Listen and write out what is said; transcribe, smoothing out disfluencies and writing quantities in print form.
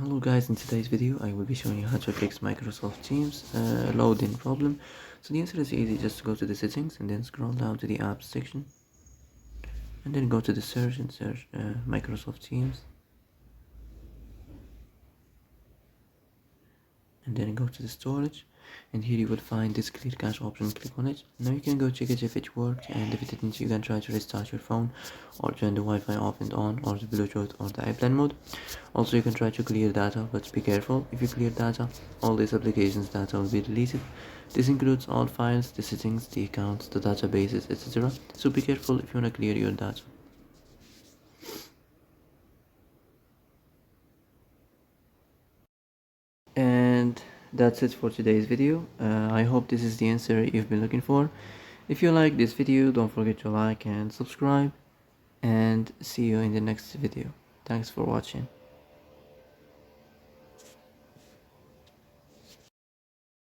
Hello guys, in today's video I will be showing you how to fix Microsoft Teams loading problem. So the answer is easy. Just go to the settings and then scroll down to the apps section and then go to the search and search Microsoft Teams, and then go to the storage, and here you will find this clear cache option. Click on it. Now you can go check it if it worked, and if it didn't you can try to restart your phone or turn the Wi-Fi off and on, or the Bluetooth or the airplane mode. Also you can try to clear data, but be careful. If you clear data, all these applications data will be deleted. This includes all files, the settings, the accounts, the databases, etc. So be careful if you want to clear your data. And that's it for today's video. I hope this is the answer you've been looking for. If you like this video, don't forget to like and subscribe, and see you in the next video. Thanks for watching.